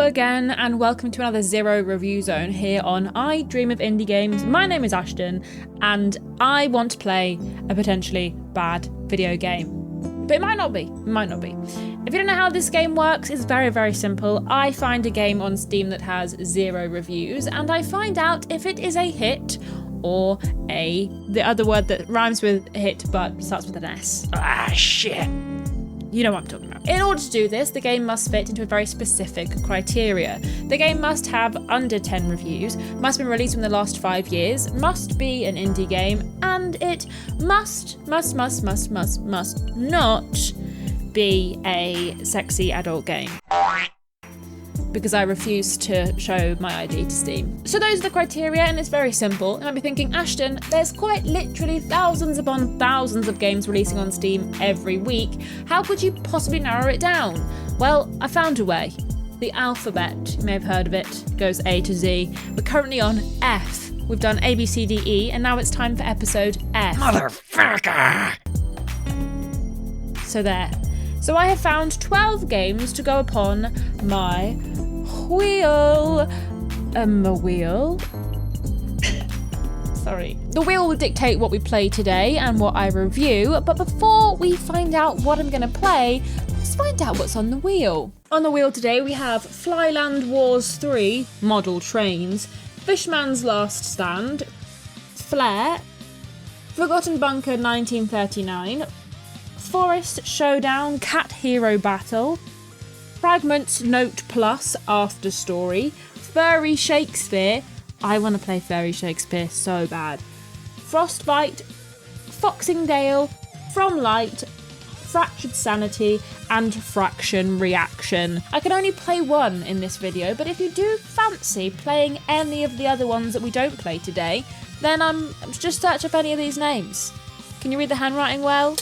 Hello again and welcome to another Zero Review Zone here on I Dream of Indie Games. My name is Ashton and I want to play a potentially bad video game. But it might not be, If you don't know how this game works, it's very, very simple. I find a game on Steam that has 0 reviews and I find out if it is a hit or the other word that rhymes with hit but starts with an S. Ah, shit. You know what I'm talking about. In order to do this, the game must fit into a very specific criteria. The game must have under 10 reviews, must have been released in the last 5 years, must be an indie game, and it must not be a sexy adult game. Because I refuse to show my ID to Steam. So those are the criteria and it's very simple. You might be thinking, Ashton, there's quite literally thousands upon thousands of games releasing on Steam every week. How could you possibly narrow it down? Well, I found a way. The alphabet, you may have heard of it, goes A to Z. We're currently on F. We've done A, B, C, D, E, and now it's time for episode F. Motherfucker! So there. So I have found 12 games to go upon my wheel. Sorry. The wheel will dictate what we play today and what I review, but before we find out what I'm going to play, let's find out what's on the wheel. On the wheel today we have Flyland Wars 3, Model Trains, Fishman's Last Stand, Flare, Forgotten Bunker 1939, Forest Showdown Cat Hero Battle, Fragments Note Plus After Story, Furry Shakespeare, I want to play Furry Shakespeare so bad, Frostbite, Foxingdale, From Light, Fractured Sanity, and Fraction Reaction. I can only play one in this video, but if you do fancy playing any of the other ones that we don't play today, then just search up any of these names. Can you read the handwriting well?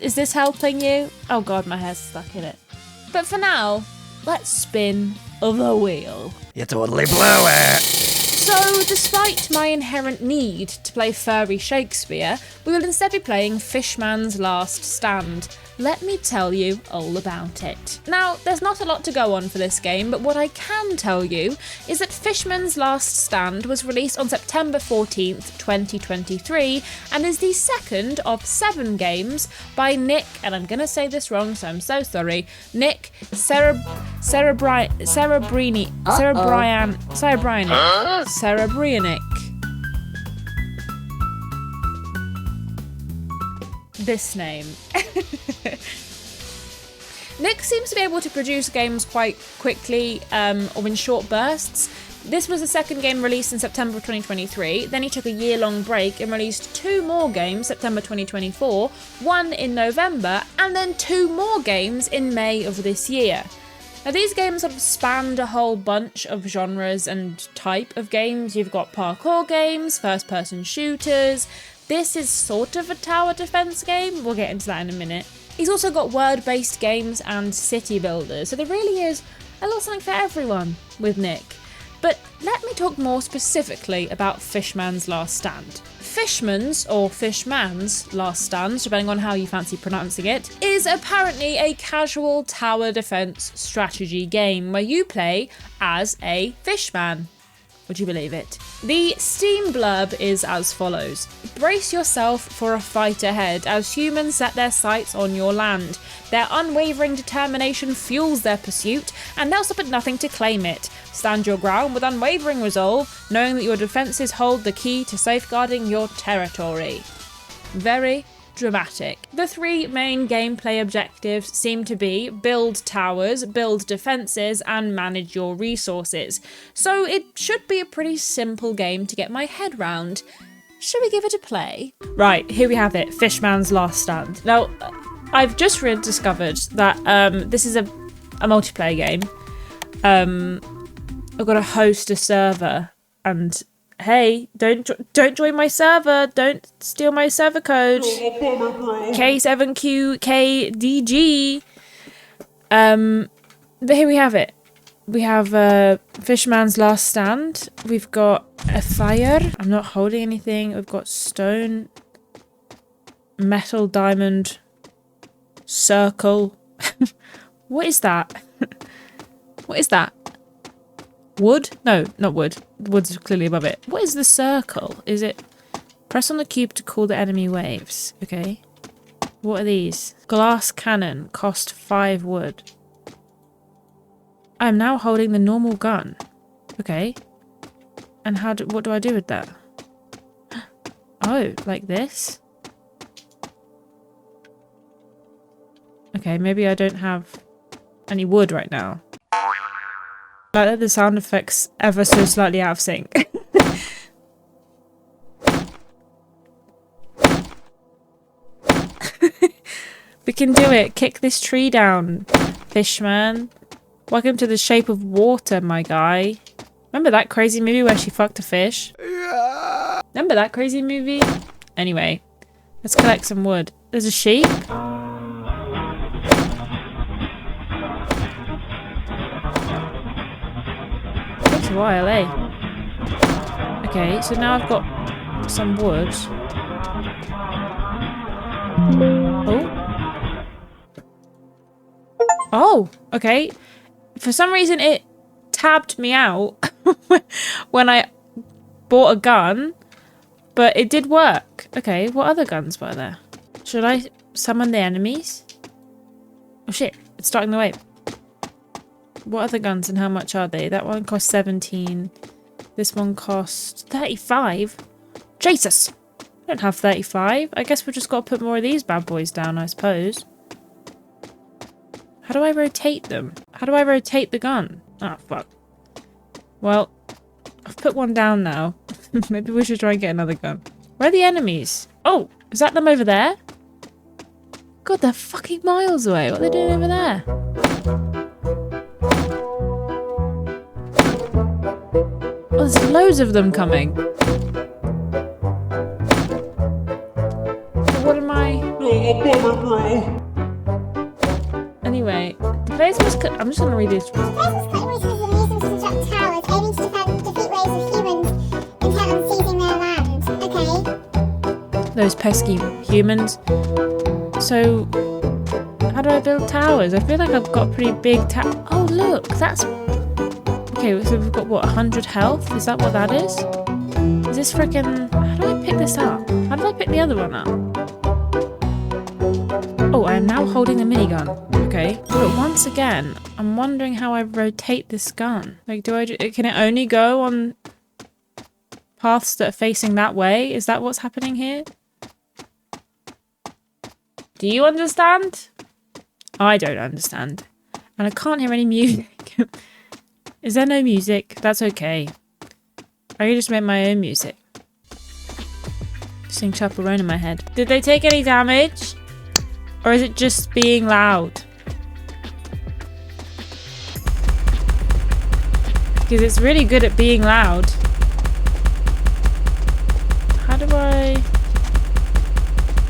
Is this helping you? Oh god, my hair's stuck in it. But for now, let's spin the wheel. You totally blew it! So, despite my inherent need to play Furry Shakespeare, we will instead be playing Fishman's Last Stand. Let me tell you all about it. Now, there's not a lot to go on for this game, but what I can tell you is that Fishman's Last Stand was released on September 14th, 2023, and is the second of 7 games by Nick, and I'm gonna say this wrong, so I'm so sorry, Nick Cerebrianic. This name. Nick seems to be able to produce games quite quickly or in short bursts. This was the second game released in September of 2023, then he took a year-long break and released 2 more games, September 2024, 1 in November, and then 2 more games in May of this year. Now these games sort of spanned a whole bunch of genres and type of games. You've got parkour games, first-person shooters. This is sort of a tower defense game. We'll get into that in a minute. He's also got word-based games and city builders, so there really is a lot of something for everyone with Nick. But let me talk more specifically about Fishman's Last Stand. Fishman's, or Fishman's Last Stand, depending on how you fancy pronouncing it, is apparently a casual tower defense strategy game where you play as a fishman. Would you believe it? The Steam blurb is as follows. Brace yourself for a fight ahead as humans set their sights on your land. Their unwavering determination fuels their pursuit, and they'll stop at nothing to claim it. Stand your ground with unwavering resolve, knowing that your defences hold the key to safeguarding your territory. Very dramatic. The 3 main gameplay objectives seem to be build towers, build defences, and manage your resources. So it should be a pretty simple game to get my head round. Should we give it a play? Right, here we have it, Fishman's Last Stand. Now, I've just discovered that this is a multiplayer game. I've got to host a server, and hey, don't join my server. Don't steal my server code. K7QKDG. But here we have it. We have Fishman's Last Stand. We've got a fire. I'm not holding anything. We've got stone, metal, diamond, circle. What is that? What is that? Wood? No, not wood. Wood's clearly above it. What is the circle? Is it... Press on the cube to cool the enemy waves. Okay. What are these? Glass cannon. Cost 5 wood. I'm now holding the normal gun. Okay. And what do I do with that? Oh, like this? Okay, maybe I don't have any wood right now. Like that the sound effects ever so slightly out of sync. We can do it. Kick this tree down, fishman. Welcome to the shape of water, my guy. Remember that crazy movie where she fucked a fish? Yeah. Remember that crazy movie? Anyway, let's collect some wood. There's a sheep. Takes a while, eh? Okay, so now I've got some wood. Oh. Oh, okay. For some reason it tabbed me out when I bought a gun, but it did work. Okay, what other guns were there? Should I summon the enemies? Oh shit, it's starting the wave. What other guns and how much are they? That one cost 17. This one cost 35. Jesus! I don't have 35. I guess we just got to put more of these bad boys down, I suppose. How do I rotate them? How do I rotate the gun? Oh, fuck. Well, I've put one down now. Maybe we should try and get another gun. Where are the enemies? Oh, is that them over there? God, they're fucking miles away. What are they doing over there? Oh, there's loads of them coming. What am I... Anyway, the players must... I'm just gonna read this. The players must cut your resources and use them to construct towers, aiming to defeat waves of humans intent on seizing their land. Okay. Those pesky humans. So, how do I build towers? I feel like I've got pretty big Oh, look, that's... Okay, so we've got, what, 100 health? Is that what that is? Is this freaking... How do I pick this up? How do I pick the other one up? Oh, I am now holding a minigun. Okay. But once again, I'm wondering how I rotate this gun. Like, can it only go on paths that are facing that way? Is that what's happening here? Do you understand? I don't understand. And I can't hear any music. Is there no music? That's okay. I can just make my own music. Sing Chaperone in my head. Did they take any damage? Or is it just being loud? Because it's really good at being loud. How do I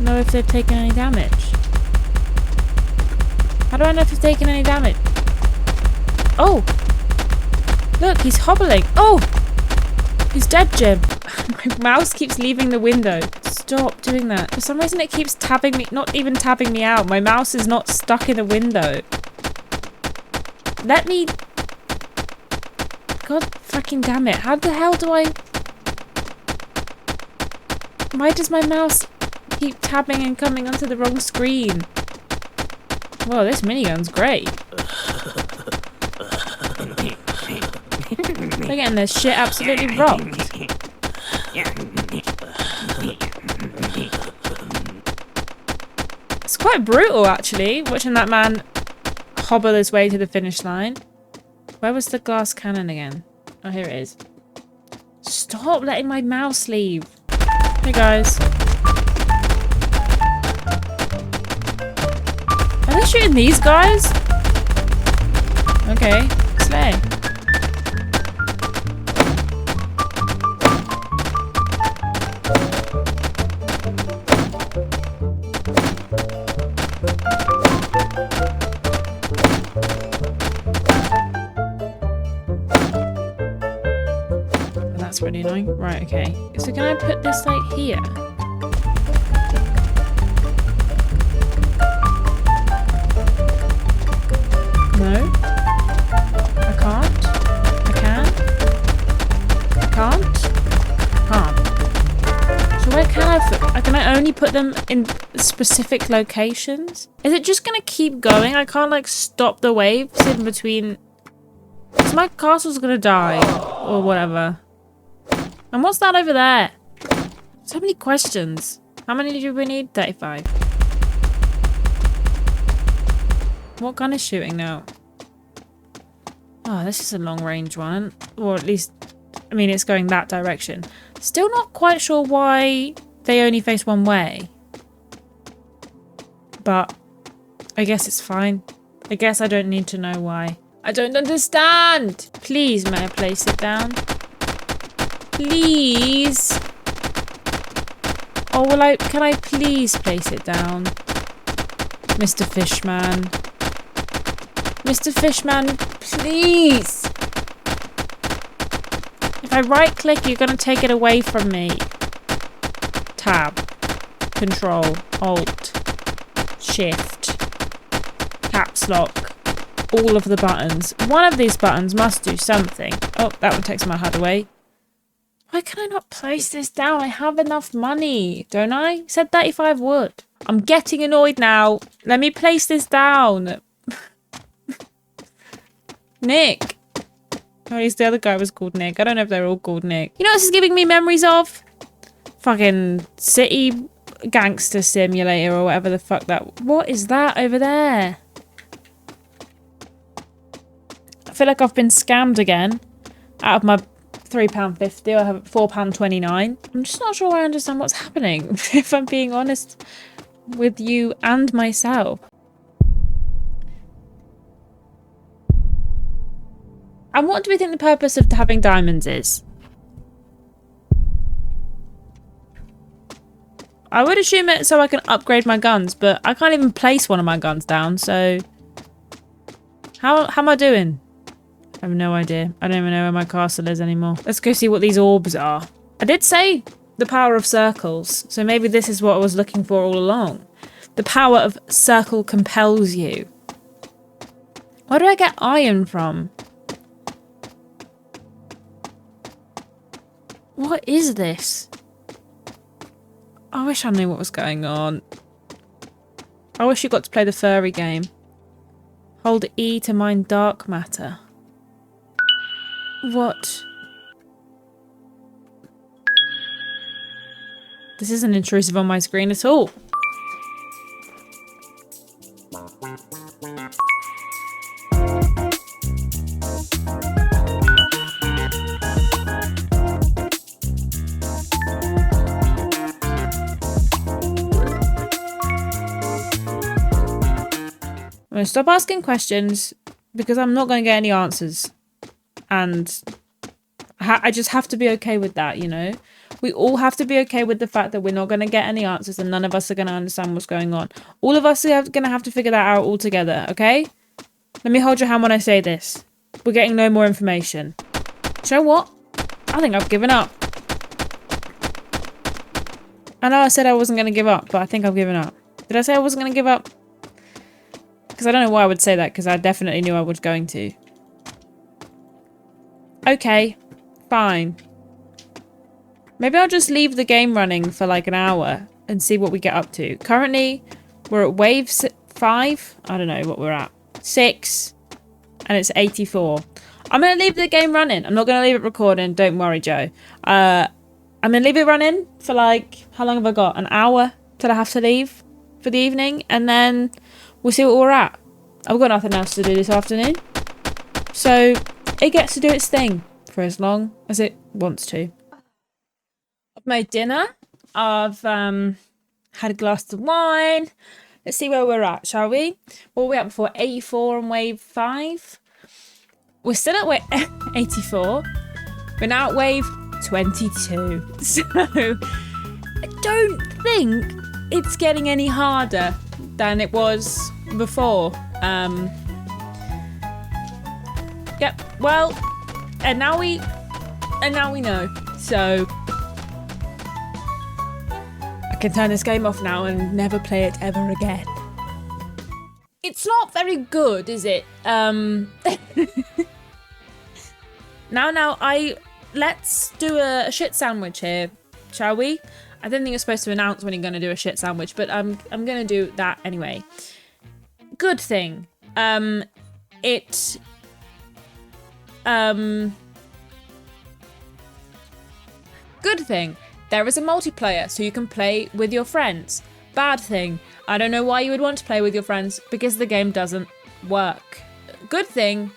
know if they've taken any damage? How do I know if they've taken any damage? Oh! Look, he's hobbling. Oh! He's dead, Jim. My mouse keeps leaving the window. Stop doing that. For some reason it keeps tabbing me, not even tabbing me out. My mouse is not stuck in a window. Let me... God fucking damn it. How the hell do I... Why does my mouse keep tabbing and coming onto the wrong screen? Whoa, this minigun's great. They're getting their shit absolutely rocked. It's quite brutal, actually, watching that man hobble his way to the finish line. Where was the glass cannon again? Oh, here it is. Stop letting my mouse leave. Hey, guys. Are they shooting these guys? Okay, slay. That's really annoying. Right, okay. So can I put this like here? No? I can't? I can? only put them in specific locations? Is it just gonna keep going? I can't like stop the waves in between. Is my castle's gonna die or whatever? And what's that over there? So many questions. How many do we need? 35. What gun is shooting now? Oh, this is a long range one. Or at least, I mean, it's going that direction. Still not quite sure why they only face one way. But I guess it's fine. I guess I don't need to know why. I don't understand. Please, may I place it down? Please. Oh, well, can I please place it down? Mr. Fishman. Mr. Fishman, please. If I right click, you're going to take it away from me. Tab. Control. Alt. Shift. Caps lock. All of the buttons. One of these buttons must do something. Oh, that one takes my HUD away. Why can I not place this down? I have enough money, don't I? Said 35 would. I'm getting annoyed now. Let me place this down. Nick. Oh, at least the other guy was called Nick. I don't know if they're all called Nick. You know what this is giving me memories of? Fucking City Gangster Simulator or whatever the fuck that... What is that over there? I feel like I've been scammed again. Out of my £3.50, I have £4.29. I'm just not sure I understand what's happening, if I'm being honest with you and myself. And what do we think the purpose of having diamonds is? I would assume it so I can upgrade my guns, but I can't even place one of my guns down, so... How am I doing? I have no idea. I don't even know where my castle is anymore. Let's go see what these orbs are. I did say the power of circles, so maybe this is what I was looking for all along. The power of circle compels you. Where do I get iron from? What is this? I wish I knew what was going on. I wish you got to play the furry game. Hold E to mine dark matter. What? This isn't intrusive on my screen at all. I'm going to stop asking questions because I'm not going to get any answers. And I just have to be okay with that, you know? We all have to be okay with the fact that we're not going to get any answers and none of us are going to understand what's going on. All of us are going to have to figure that out all together, okay? Let me hold your hand when I say this. We're getting no more information. Do you know what? I think I've given up. I know I said I wasn't going to give up, but I think I've given up. Did I say I wasn't going to give up? Because I don't know why I would say that, because I definitely knew I was going to. Okay, fine. Maybe I'll just leave the game running for like an hour and see what we get up to. Currently, we're at wave 5. I don't know what we're at. 6. And it's 84. I'm going to leave the game running. I'm not going to leave it recording. Don't worry, Joe. I'm going to leave it running for like... How long have I got? An hour till I have to leave for the evening. And then we'll see what we're at. I've got nothing else to do this afternoon. So it gets to do its thing for as long as it wants to. I've made dinner. I've had a glass of wine. Let's see where we're at, shall we? What were we at before? 84 on wave 5. We're still at wave 84. We're now at wave 22. So I don't think it's getting any harder than it was before. Yep. Well, and now we know. So I can turn this game off now and never play it ever again. It's not very good, is it? Now, let's do a shit sandwich here, shall we? I don't think you're supposed to announce when you're going to do a shit sandwich, but I'm going to do that anyway. Good thing. Good thing. There is a multiplayer, so you can play with your friends. Bad thing. I don't know why you would want to play with your friends, because the game doesn't work. Good thing.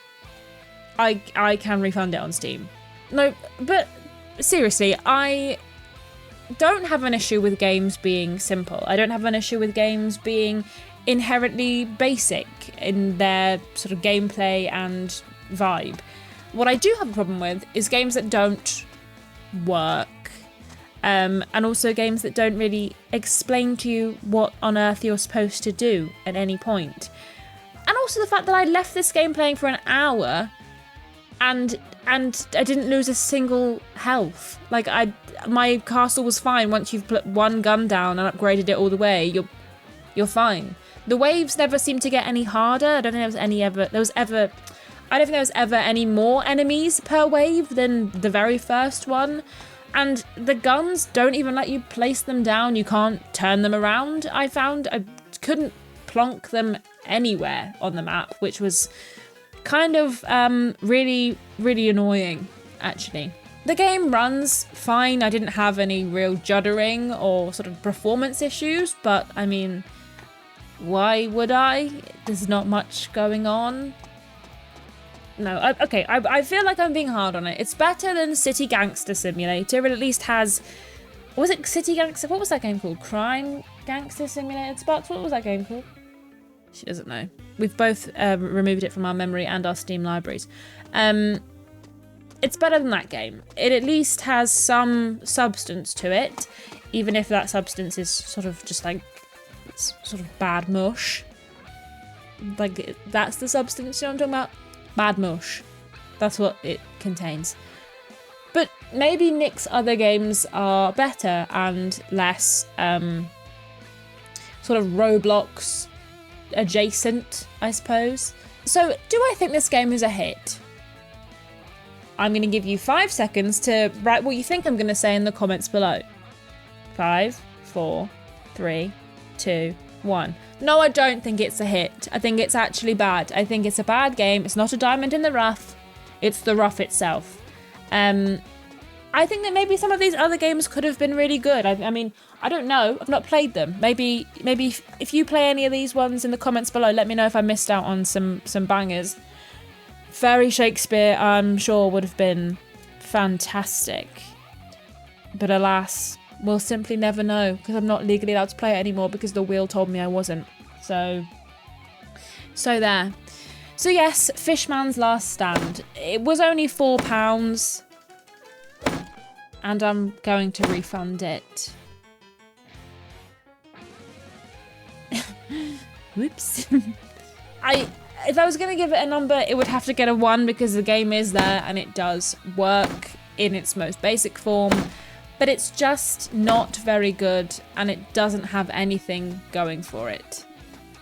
I can refund it on Steam. No, but seriously, I don't have an issue with games being simple. I don't have an issue with games being inherently basic in their sort of gameplay and vibe. What I do have a problem with is games that don't work, and also games that don't really explain to you what on earth you're supposed to do at any point. And also the fact that I left this game playing for an hour and I didn't lose a single health. Like, my castle was fine once you've put one gun down and upgraded it all the way. You're fine. The waves never seemed to get any harder. I don't think there was ever any more enemies per wave than the very first one. And the guns don't even let you place them down. You can't turn them around. I found I couldn't plonk them anywhere on the map, which was kind of really, really annoying, actually. The game runs fine. I didn't have any real juddering or sort of performance issues, but I mean, why would I? There's not much going on. No, I feel like I'm being hard on it. It's better than City Gangster Simulator. It at least has... Was it City Gangster? What was that game called? Crime Gangster Simulator? Sparks, what was that game called? She doesn't know. We've both removed it from our memory and our Steam libraries. It's better than that game. It at least has some substance to it, even if that substance is sort of just like sort of bad mush. Like, that's the substance, you know what I'm talking about? Bad mush. That's what it contains. But maybe Nick's other games are better and less sort of Roblox adjacent, I suppose. So, do I think this game is a hit? I'm going to give you 5 seconds to write what you think I'm going to say in the comments below. 5, 4, 3, 2, 1. No, I don't think it's a hit. I think it's actually bad. I think it's a bad game. It's not a diamond in the rough. It's the rough itself. I think that maybe some of these other games could have been really good. I mean, I don't know. I've not played them. Maybe if you play any of these ones in the comments below, let me know if I missed out on some bangers. Fairy Shakespeare, I'm sure, would have been fantastic. But alas, we'll simply never know, because I'm not legally allowed to play it anymore because the wheel told me I wasn't. So there. So yes, Fishman's Last Stand. It was only £4, and I'm going to refund it. Whoops. If I was going to give it a number, it would have to get a 1 because the game is there and it does work in its most basic form. But it's just not very good and it doesn't have anything going for it.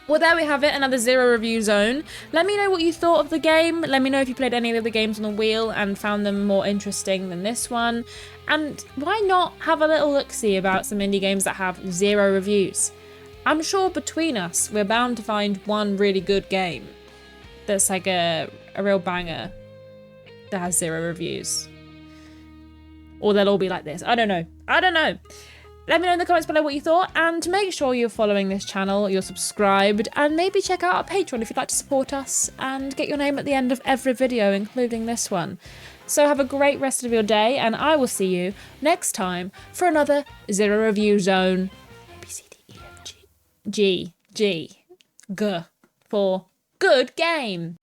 Well, there we have it, another Zero Review Zone. Let me know what you thought of the game. Let me know if you played any of the games on the wheel and found them more interesting than this one. And why not have a little look-see about some indie games that have 0 reviews? I'm sure between us, we're bound to find one really good game that's like a real banger that has 0 reviews. Or they'll all be like this. I don't know. Let me know in the comments below what you thought, and make sure you're following this channel, you're subscribed, and maybe check out our Patreon if you'd like to support us and get your name at the end of every video, including this one. So have a great rest of your day, and I will see you next time for another Zero Review Zone. A, B, C, D, E, F, G, G, G, G, for good game.